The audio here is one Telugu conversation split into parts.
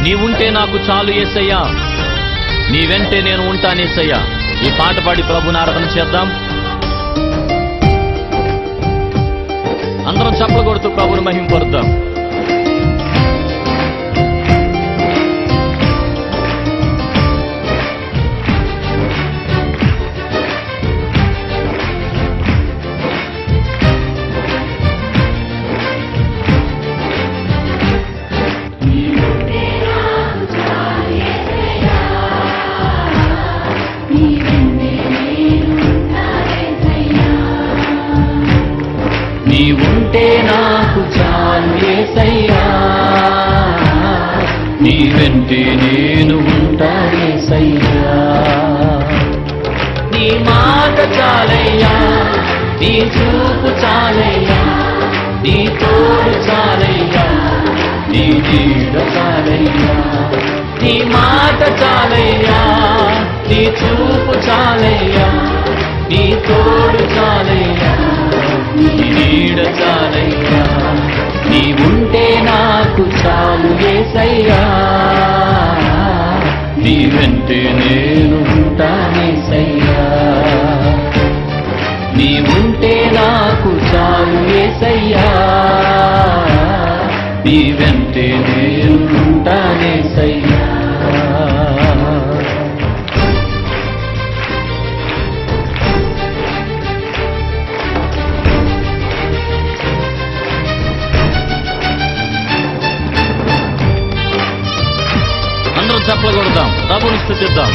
నీవుంటే నాకు చాలు యేసయ్యా, నీ వెంటే నేను ఉంటానేసయ్యా. ఈ పాట పాడి ప్రభుని ఆరాధన చేద్దాం. అందరం చప్పలు కొడుతూ ప్రభుని మహింపరుద్దాం. నీవుంటే నాకు చాలు యేసయ్యా, నీ వెంటే నేను ఉంటా యేసయ్యా. నీ మాట చాలయ్యా, నీ చూపు చాలయ్యా, నీ తోడు చాలయ్యా, నీ నీడ చాలయ్యా. నీ మాట చాలయ్యా, నీ చూపు చాలయ్యా, నీ తోడు చాలయ్యా, నీ నీడ చాలయ్యా. నీవుంటే నాకు చాలు యేసయ్యా, నీ వెంటే నేను ఉంటానేసయ్యా. నీవుంటే నాకు చాలు యేసయ్యా, నీ వెంటే నేను ఉంటానేసయ్యా. చప్పలు కొడదాం, ప్రభుని స్తుతిద్దాం.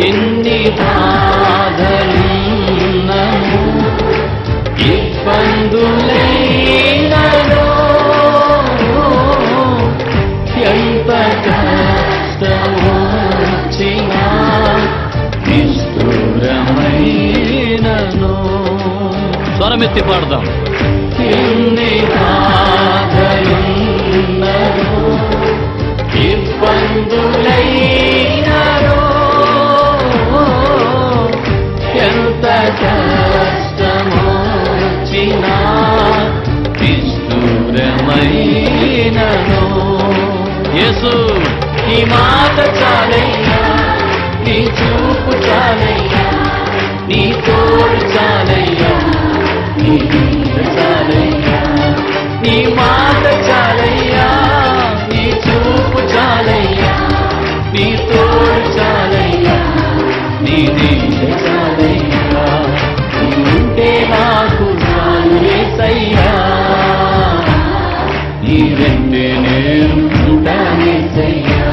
ఎన్ని బాధలున్నను, ఇబ్బందులైనను, ఎంత కష్టము వచ్చినా నిష్ఠురమైనను. స్వరమెత్తి పాడదాం. ఎన్ని బాధలున్నను, ఇబ్బందులైనను, ఎంత కష్టమొచ్చినా నిష్ఠురమైనను. యేసు నీ మాట చాలయ్యా, నీ చూపు చాలయ్యా, నీ తోడు చాలయ్యా, నీ నీడ చాలయ్యా. నీ మాట చాలయ్యా, నీ చూపు చాలయ్యా, నీ తోడు చాలయ్యా, నీ నీడ చాలయ్యా. నీవుంటే నాకు చాలు యేసయ్యా, నీ వెంటే నేను ఉంటానేసయ్యా.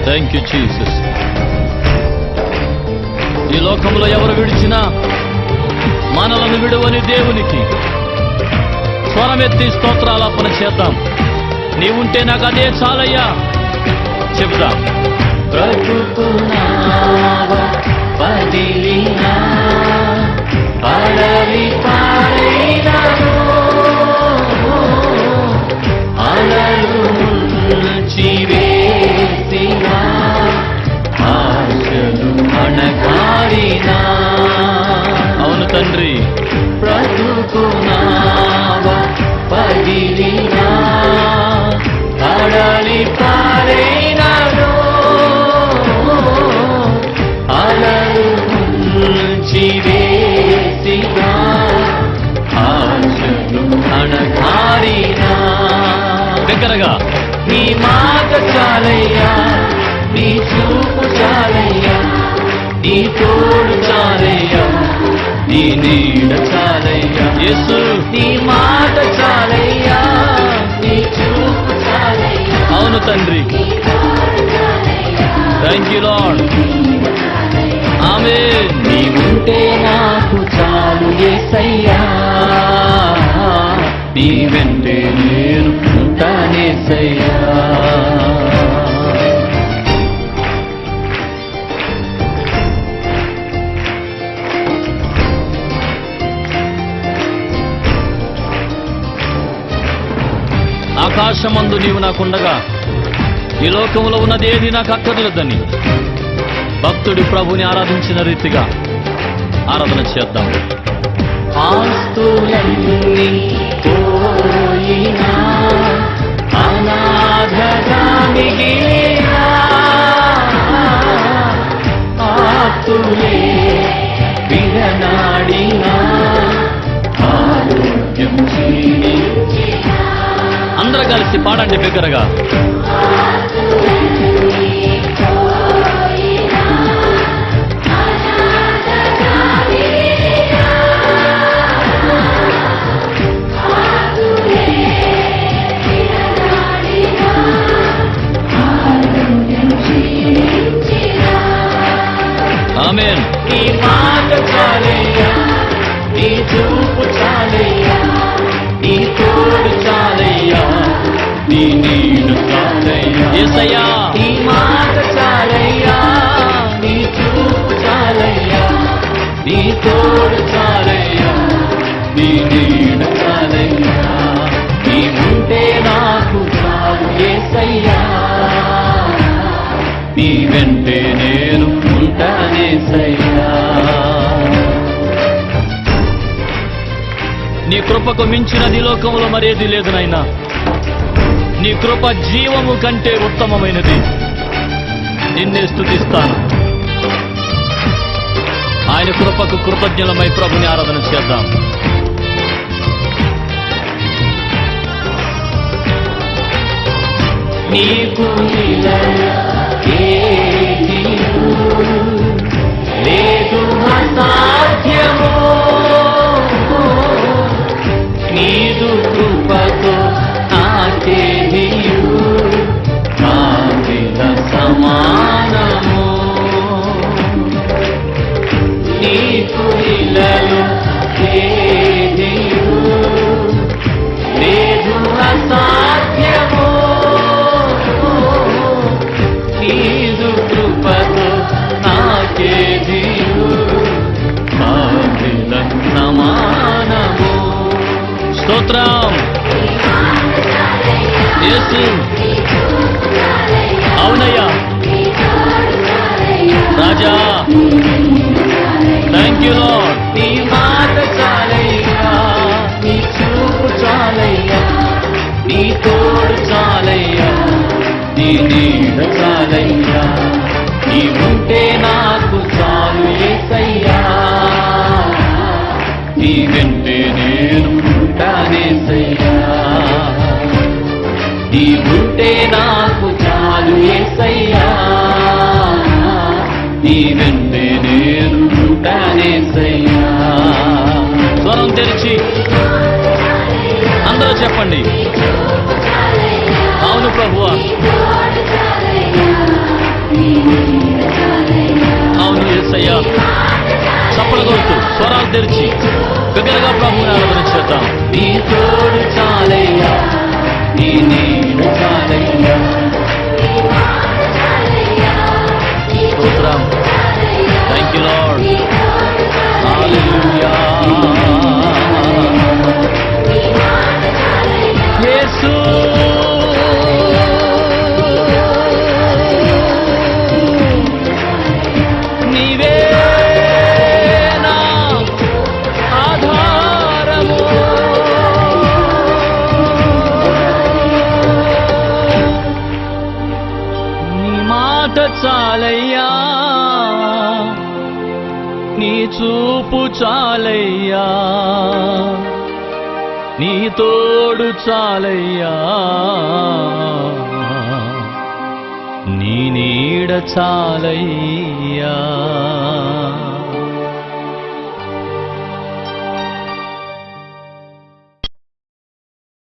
Thank you Jesus. ఈ లోకంలో ఎవరు విడిచినా మనలను విడువని దేవునికి స్వరమెత్తి స్తోత్రాలాపన చేద్దాం. నీవుంటే నాకు అదే చాలయ్యా చెబుదాం. బ్రతుకున్నావా పదిలినా పడలి పారైనను, అలలు ముంచివేసినా ఆశలు అణగారినా. అవును తండ్రి. బ్రతుకున్నావా పదిలినా పడలి పారైనను, అలలు ముంచివేసినా ఆశలు అణగారినా. దగ్గరగా నీ మాట చాలయ్యా, నీ చూపు చాలయ్యా, నీ తోడు చాలయ్యా, నీ నీడ చాలయ్యా. యేసు నీ మాట చాలయ్యా, నీ చూపు చాలయ్యా. అవును తండ్రి. Thank you lord. ఆమేన్. నీవుంటే నాకు చాలు యేసయ్యా, నీ వెంటే నేను ఉంటానేసయ్యా. ఆకాశమందు నీవు నాకుండగా ఈ లోకంలో ఉన్నది ఏది నాకు అక్కర్లేదని భక్తుడు ప్రభుని ఆరాధించిన రీతిగా ఆరాధన చేద్దాం. ఆస్తులన్నీ పోయినా అనాథగా మిగిలినా ఆస్తులే విడనాడినా ఆరోగ్యం క్షీణించినా. అందరూ కలిసి పాడండి బిగ్గరగా. ఆమేన్. నీ మాట చాలయ్యా, నీ చూపు చాలయ్యా, నీ తోడు చాలయ్యా, నీ నీడు చాలయ్యా. యేసయ్యా నీ మాట చాలయ్యా, నీ చూపు చాలయ్యా, నీ తోడు చాలయ్యా, నీ నీడు చాలయ్యా. నీ ఉంటే నాకు చాలు యేసయ్యా, నీ వెంటే నేను ఉంటానేసయ్యా. నీ కృపకు మించినది లోకంలో మరేది లేదు నాయనా. నీ కృప జీవము కంటే ఉత్తమమైనది. నిన్నే స్తుతిస్తాను. ఆయన కృపకు కృతజ్ఞులమై ప్రభుని ఆరాధన చేద్దాం. నీకు లేదు అసాధ్యము, నీదు కృపతో నాకేదియు కావిల సమానము. నీకు ఇలలో ఏదియు లేదు అసాధ్యము, నీదు కృపతో నాకేదియు కావిల సమానము. స్తోత్రం. యేసు అవునయ్యా రాజా. Thank you lord. నీ మాట చాలయ్యా, నీ చూపు చాలయ్యా, నీ తోడు చాలయ్యా, నీ నీడ చాలయ్యా. నీ ఉంటే నాకు చాలు యేసయ్యా, నీ వెంటే నేను ఉంటానేసయ్యా. నీ ఉంటే నాకు చాలు యేసయ్యా, నీ వెంటే నేను ఉంటానేసయ్యా. స్వరం తెరిచి అందరూ చెప్పండి. అవును ప్రభువా, అవును యేసయ్యా. చప్పలు కొడుతూ స్వరాలు తెరిచి బిగ్గరగా ప్రభువుని ఆరాధన చేద్దాం. నీ తోడు చాలయ్యా, నీ నీడ చాలయ్యా. స్తోత్రం. Thank you lord. హల్లెలూయా. యేసు నీవే నా ఆధారము. నీ మాట చాలయ్యా, నీ చూపు చాలయ్యా, నీ తోడు చాలయ్యా, నీ నీడ చాలయ్యా.